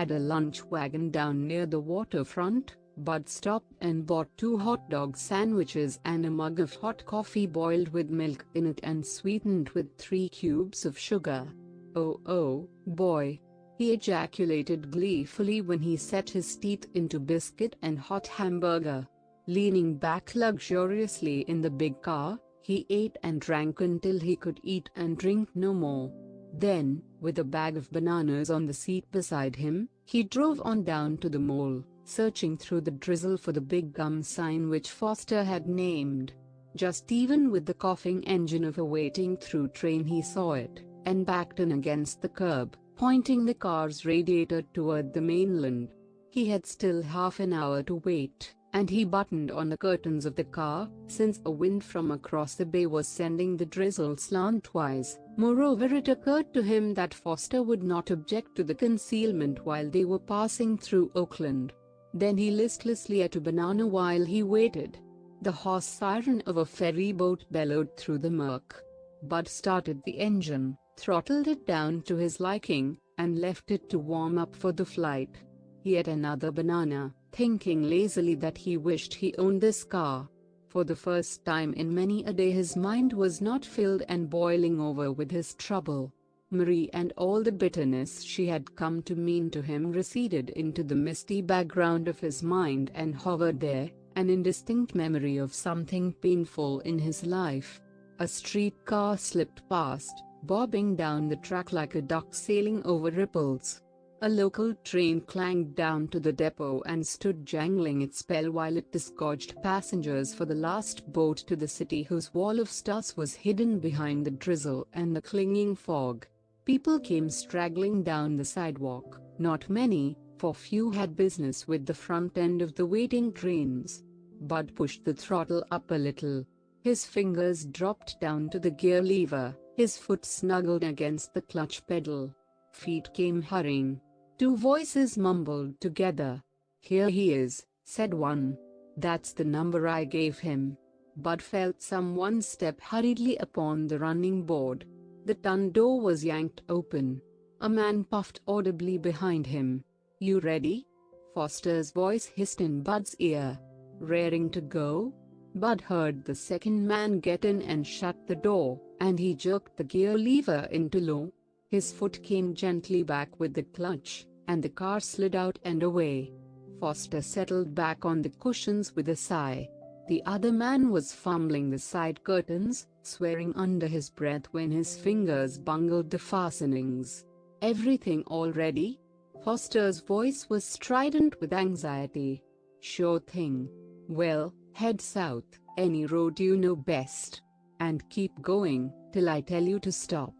at a lunch wagon down near the waterfront, Bud stopped and bought 2 hot dog sandwiches and a mug of hot coffee boiled with milk in it and sweetened with 3 cubes of sugar. Oh boy! He ejaculated gleefully when he set his teeth into biscuit and hot hamburger. Leaning back luxuriously in the big car, he ate and drank until he could eat and drink no more. Then, with a bag of bananas on the seat beside him, he drove on down to the mall, searching through the drizzle for the big gum sign which Foster had named. Just even with the coughing engine of a waiting through train he saw it, and backed in against the curb, pointing the car's radiator toward the mainland. He had still half an hour to wait, and he buttoned on the curtains of the car, since a wind from across the bay was sending the drizzle slantwise. Moreover, it occurred to him that Foster would not object to the concealment while they were passing through Oakland. Then he listlessly ate a banana while he waited. The hoarse siren of a ferry boat bellowed through the murk. Bud started the engine, throttled it down to his liking, and left it to warm up for the flight. He ate another banana, thinking lazily that he wished he owned this car. For the first time in many a day his mind was not filled and boiling over with his trouble. Marie and all the bitterness she had come to mean to him receded into the misty background of his mind and hovered there, an indistinct memory of something painful in his life. A streetcar slipped past, bobbing down the track like a duck sailing over ripples. A local train clanged down to the depot and stood jangling its bell while it disgorged passengers for the last boat to the city whose wall of stars was hidden behind the drizzle and the clinging fog. People came straggling down the sidewalk, not many, for few had business with the front end of the waiting trains. Bud pushed the throttle up a little. His fingers dropped down to the gear lever, his foot snuggled against the clutch pedal. Feet came hurrying. 2 voices mumbled together. "Here he is," said one. "That's the number I gave him." Bud felt someone step hurriedly upon the running board. The ton door was yanked open. A man puffed audibly behind him. "You ready?" Foster's voice hissed in Bud's ear. "Raring to go?" Bud heard the second man get in and shut the door, and he jerked the gear lever into low. His foot came gently back with the clutch, and the car slid out and away. Foster settled back on the cushions with a sigh. The other man was fumbling the side curtains, swearing under his breath when his fingers bungled the fastenings. "Everything all ready?" Foster's voice was strident with anxiety. "Sure thing." "Well, head south, any road you know best. And keep going, till I tell you to stop.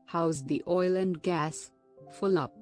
How's the oil and gas?" "Full up.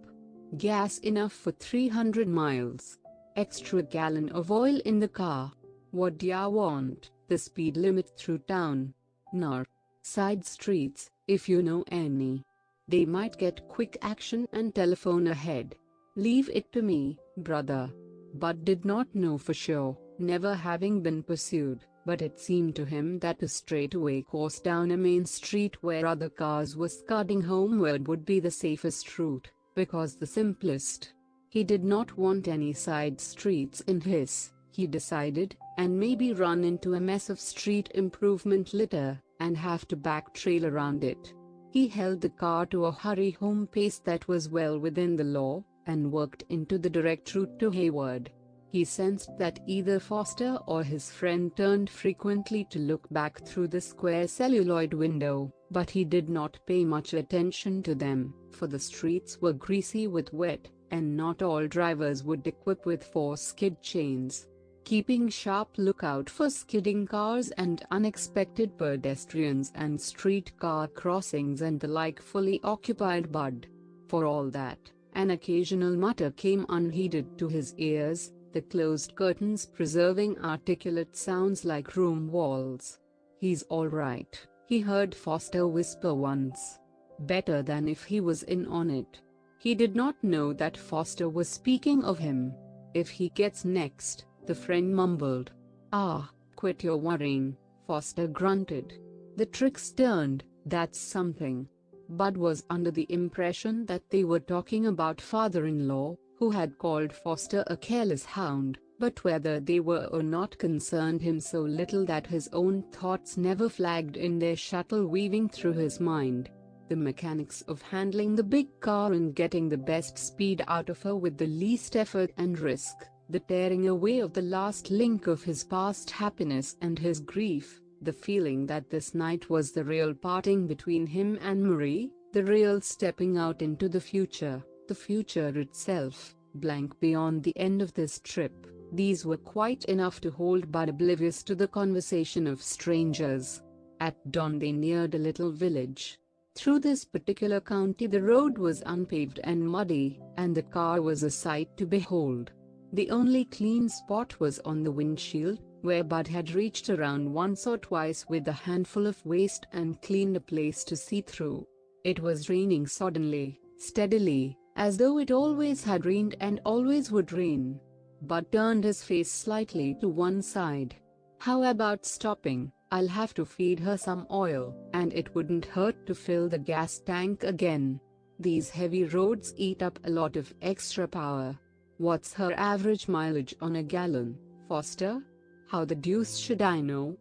Gas enough for 300 miles. Extra gallon of oil in the car." "What d'ya want?" "The speed limit through town." "Nar. Side streets, if you know any. They might get quick action and telephone ahead." "Leave it to me, brother." Bud did not know for sure, never having been pursued, but it seemed to him that a straightaway course down a main street where other cars were scudding homeward would be the safest route, because the simplest. He did not want any side streets in his, he decided, and maybe run into a mess of street improvement litter, and have to back trail around it. He held the car to a hurry-home pace that was well within the law, and worked into the direct route to Hayward. He sensed that either Foster or his friend turned frequently to look back through the square celluloid window, but he did not pay much attention to them, for the streets were greasy with wet, and not all drivers would equip with 4 skid chains. Keeping sharp lookout for skidding cars and unexpected pedestrians and streetcar crossings and the like fully occupied Bud. For all that, an occasional mutter came unheeded to his ears, the closed curtains preserving articulate sounds like room walls. "He's all right," he heard Foster whisper once. "Better than if he was in on it." He did not know that Foster was speaking of him. "If he gets next," the friend mumbled. "Ah, quit your worrying," Foster grunted. "The trick's turned, that's something." Bud was under the impression that they were talking about father-in-law, who had called Foster a careless hound, but whether they were or not concerned him so little that his own thoughts never flagged in their shuttle weaving through his mind. The mechanics of handling the big car and getting the best speed out of her with the least effort and risk, the tearing away of the last link of his past happiness and his grief, the feeling that this night was the real parting between him and Marie, the real stepping out into the future itself, blank beyond the end of this trip, these were quite enough to hold Bud oblivious to the conversation of strangers. At dawn they neared a little village. Through this particular county the road was unpaved and muddy, and the car was a sight to behold. The only clean spot was on the windshield, where Bud had reached around once or twice with a handful of waste and cleaned a place to see through. It was raining suddenly, steadily, as though it always had rained and always would rain. Bud turned his face slightly to one side. "How about stopping? I'll have to feed her some oil, and it wouldn't hurt to fill the gas tank again. These heavy roads eat up a lot of extra power." "What's her average mileage on a gallon, Foster?" "How the deuce should I know?"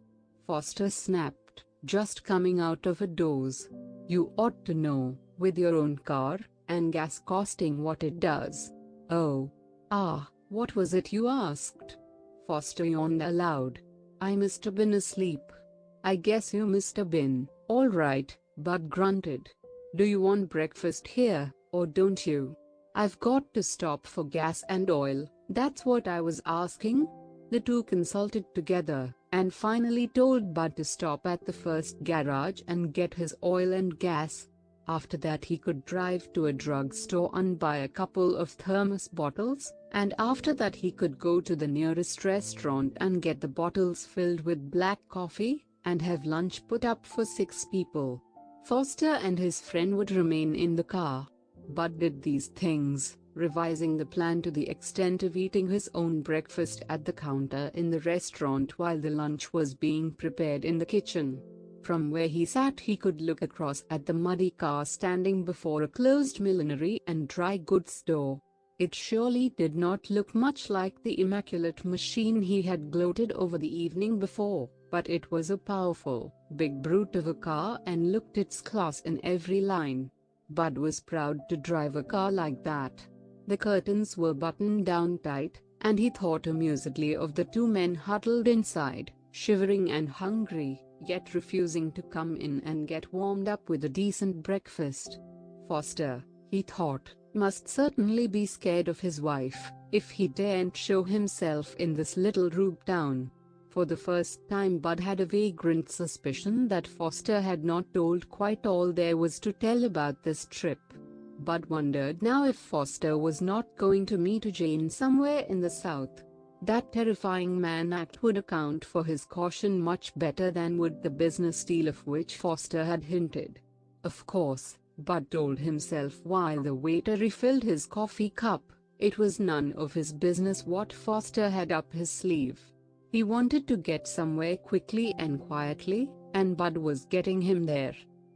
Foster snapped, just coming out of a doze. "You ought to know, with your own car, and gas costing what it does." "Oh. What was it you asked?" Foster yawned aloud. "I must have been asleep." "I guess you must have been, all right," Bud grunted. "Do you want breakfast here, or don't you?" "I've got to stop for gas and oil, that's what I was asking." The two consulted together, and finally told Bud to stop at the first garage and get his oil and gas. After that he could drive to a drugstore and buy a couple of thermos bottles, and after that he could go to the nearest restaurant and get the bottles filled with black coffee, and have lunch put up for 6 people. Foster and his friend would remain in the car. Bud did these things, revising the plan to the extent of eating his own breakfast at the counter in the restaurant while the lunch was being prepared in the kitchen. From where he sat he could look across at the muddy car standing before a closed millinery and dry goods store. It surely did not look much like the immaculate machine he had gloated over the evening before, but it was a powerful, big brute of a car and looked its class in every line. Bud was proud to drive a car like that. The curtains were buttoned down tight, and he thought amusedly of the 2 men huddled inside, shivering and hungry, yet refusing to come in and get warmed up with a decent breakfast. Foster, he thought, must certainly be scared of his wife, if he daren't show himself in this little rube town. For the first time Bud had a vagrant suspicion that Foster had not told quite all there was to tell about this trip. Bud wondered now if Foster was not going to meet Jane somewhere in the south. That terrifying man act would account for his caution much better than would the business deal of which Foster had hinted. Of course, Bud told himself while the waiter refilled his coffee cup, it was none of his business what Foster had up his sleeve. He wanted to get somewhere quickly and quietly, and Bud was getting him there.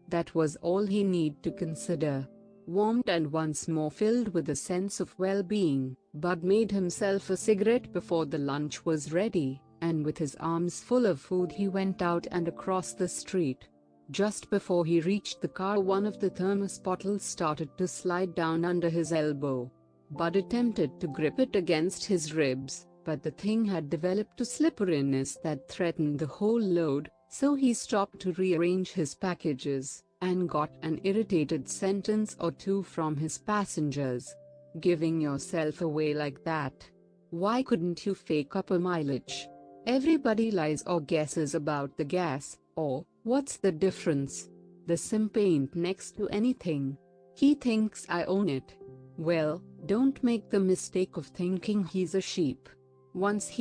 That was all he needed to consider. Warmed and once more filled with a sense of well-being, Bud made himself a cigarette before the lunch was ready, and with his arms full of food he went out and across the street. Just before he reached the car, one of the thermos bottles started to slide down under his elbow. Bud attempted to grip it against his ribs, but the thing had developed a slipperiness that threatened the whole load, so he stopped to rearrange his packages, and got an irritated sentence or two from his passengers. "Giving yourself away like that? Why couldn't you fake up a mileage? Everybody lies or guesses about the gas, or, what's the difference? The simp ain't next to anything. He thinks I own it. Well, don't make the mistake of thinking he's a sheep." Once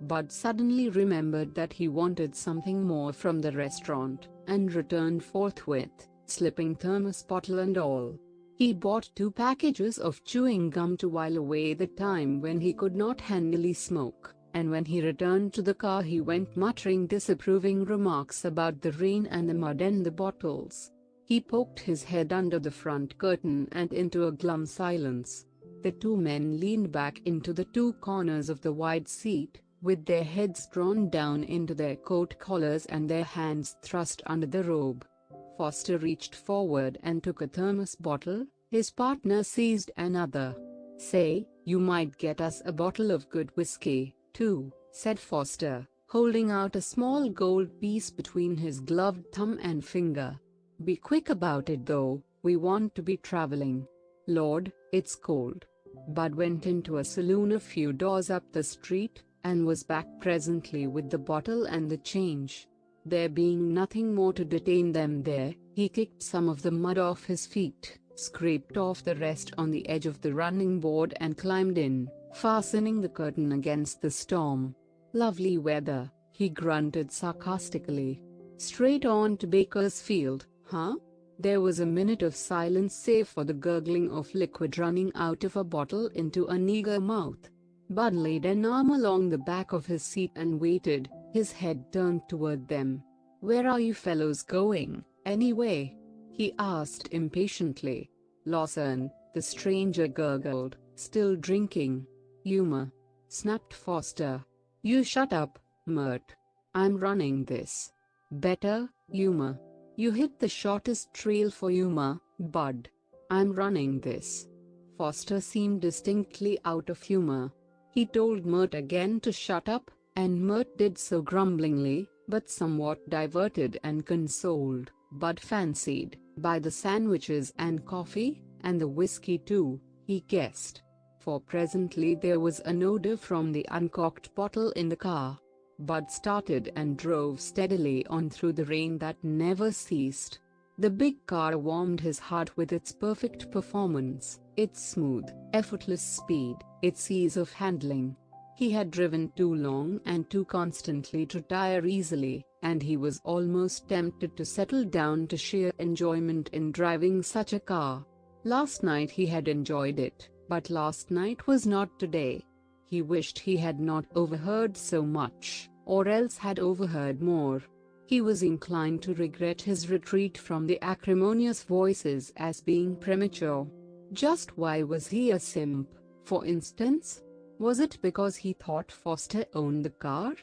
Bud suddenly remembered that he wanted something more from the restaurant, and returned forthwith, slipping thermos bottle and all. He bought 2 packages of chewing gum to while away the time when he could not handily smoke, and when he returned to the car he went muttering disapproving remarks about the rain and the mud and the bottles. He poked his head under the front curtain and into a glum silence. The two men leaned back into the two corners of the wide seat, with their heads drawn down into their coat collars and their hands thrust under the robe. Foster reached forward and took a thermos bottle. His partner seized another. "Say, you might get us a bottle of good whiskey, too," said Foster, holding out a small gold piece between his gloved thumb and finger. "Be quick about it though, we want to be traveling." Lord, it's cold. Bud went into a saloon a few doors up the street, and was back presently with the bottle and the change. There being nothing more to detain them there, he kicked some of the mud off his feet, scraped off the rest on the edge of the running board and climbed in, fastening the curtain against the storm. "Lovely weather," he grunted sarcastically. "Straight on to Bakersfield, huh?" There was a minute of silence save for the gurgling of liquid running out of a bottle into an eager mouth. Bud laid an arm along the back of his seat and waited, his head turned toward them. "Where are you fellows going, anyway?" he asked impatiently. "Lawson," the stranger gurgled, still drinking. "Yuma," snapped Foster. "You shut up, Mert. I'm running this." "Better, Yuma. You hit the shortest trail for Yuma, Bud. I'm running this." Foster seemed distinctly out of humor. He told Mert again to shut up, and Mert did so grumblingly, but somewhat diverted and consoled, Bud fancied, by the sandwiches and coffee, and the whiskey too, he guessed. For presently there was an odor from the uncorked bottle in the car. Bud started and drove steadily on through the rain that never ceased. The big car warmed his heart with its perfect performance, its smooth, effortless speed, its ease of handling. He had driven too long and too constantly to tire easily, and he was almost tempted to settle down to sheer enjoyment in driving such a car. Last night he had enjoyed it, but last night was not today. He wished he had not overheard so much, or else had overheard more. He was inclined to regret his retreat from the acrimonious voices as being premature. Just why was he a simp, for instance? Was it because he thought Foster owned the car?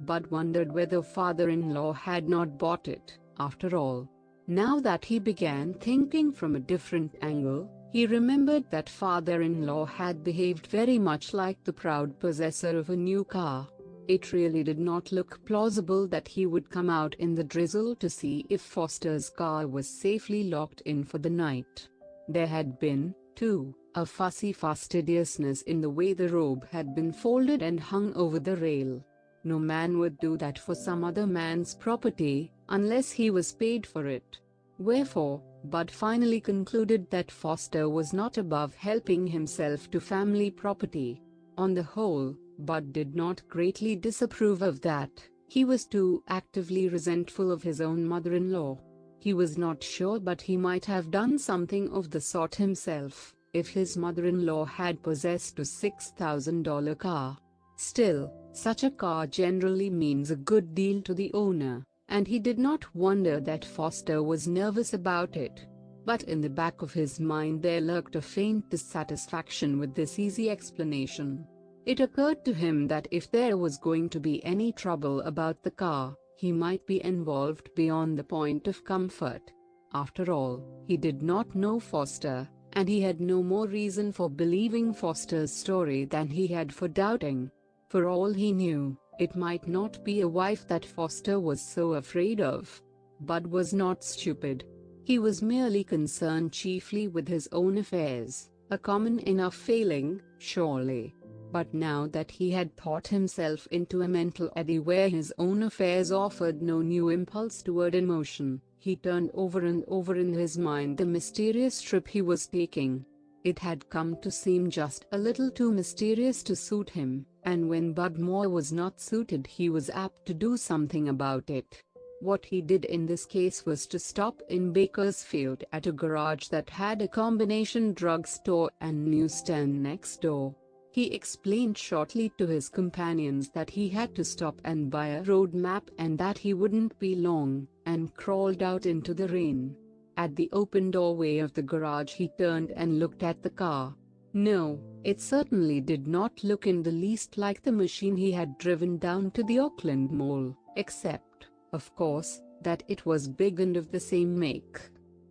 Bud wondered whether father-in-law had not bought it, after all. Now that he began thinking from a different angle, he remembered that father-in-law had behaved very much like the proud possessor of a new car. It really did not look plausible that he would come out in the drizzle to see if Foster's car was safely locked in for the night. There had been, too, a fussy fastidiousness in the way the robe had been folded and hung over the rail. No man would do that for some other man's property, unless he was paid for it. Wherefore, Bud finally concluded that Foster was not above helping himself to family property. On the whole, Bud did not greatly disapprove of that. He was too actively resentful of his own mother-in-law. He was not sure, but he might have done something of the sort himself, if his mother-in-law had possessed a $6,000 car. Still, such a car generally means a good deal to the owner, and he did not wonder that Foster was nervous about it. But in the back of his mind there lurked a faint dissatisfaction with this easy explanation. It occurred to him that if there was going to be any trouble about the car, he might be involved beyond the point of comfort. After all, he did not know Foster, and he had no more reason for believing Foster's story than he had for doubting. For all he knew, it might not be a wife that Foster was so afraid of. Bud was not stupid. He was merely concerned chiefly with his own affairs, a common enough failing, surely. But now that he had thought himself into a mental eddy where his own affairs offered no new impulse toward emotion, he turned over and over in his mind the mysterious trip he was taking. It had come to seem just a little too mysterious to suit him, and when Bud Moore was not suited he was apt to do something about it. What he did in this case was to stop in Bakersfield at a garage that had a combination drugstore and newsstand next door. He explained shortly to his companions that he had to stop and buy a road map and that he wouldn't be long, and crawled out into the rain. At the open doorway of the garage he turned and looked at the car. No, it certainly did not look in the least like the machine he had driven down to the Auckland Mall, except, of course, that it was big and of the same make.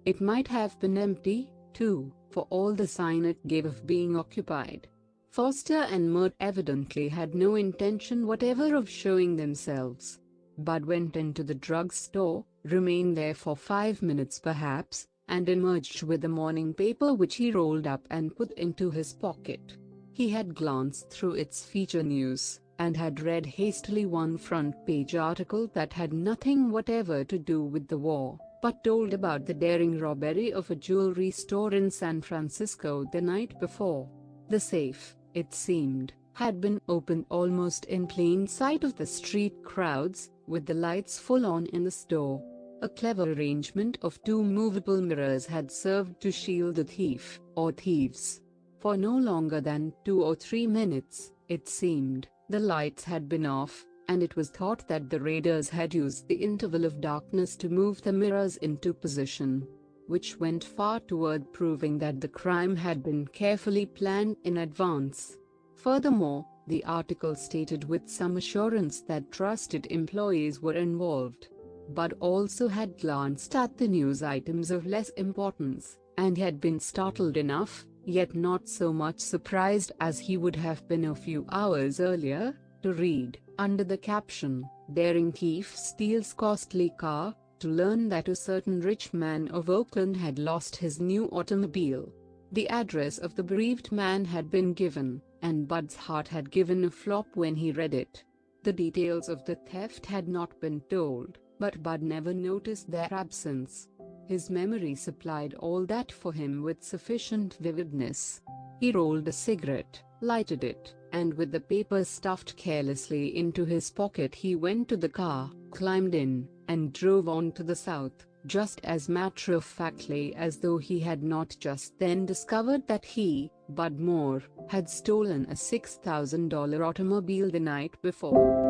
It might have been empty, too, for all the sign it gave of being occupied. Foster and Mert evidently had no intention whatever of showing themselves. Bud went into the drugstore, remained there for 5 minutes perhaps, and emerged with the morning paper which he rolled up and put into his pocket. He had glanced through its feature news, and had read hastily one front-page article that had nothing whatever to do with the war, but told about the daring robbery of a jewelry store in San Francisco the night before. The safe, it seemed, had been opened almost in plain sight of the street crowds, with the lights full on in the store. A clever arrangement of 2 movable mirrors had served to shield the thief, or thieves. For no longer than 2 or 3 minutes, it seemed, the lights had been off, and it was thought that the raiders had used the interval of darkness to move the mirrors into position, which went far toward proving that the crime had been carefully planned in advance. Furthermore, the article stated with some assurance that trusted employees were involved. Bud also had glanced at the news items of less importance, and had been startled enough, yet not so much surprised as he would have been a few hours earlier, to read, under the caption, "Daring Thief Steals Costly Car," to learn that a certain rich man of Oakland had lost his new automobile. The address of the bereaved man had been given, and Bud's heart had given a flop when he read it. The details of the theft had not been told, but Bud never noticed their absence. His memory supplied all that for him with sufficient vividness. He rolled a cigarette, lighted it, and with the paper stuffed carelessly into his pocket he went to the car, climbed in, and drove on to the south, just as matter-of-factly as though he had not just then discovered that he, Bud Moore, had stolen a $6,000 automobile the night before.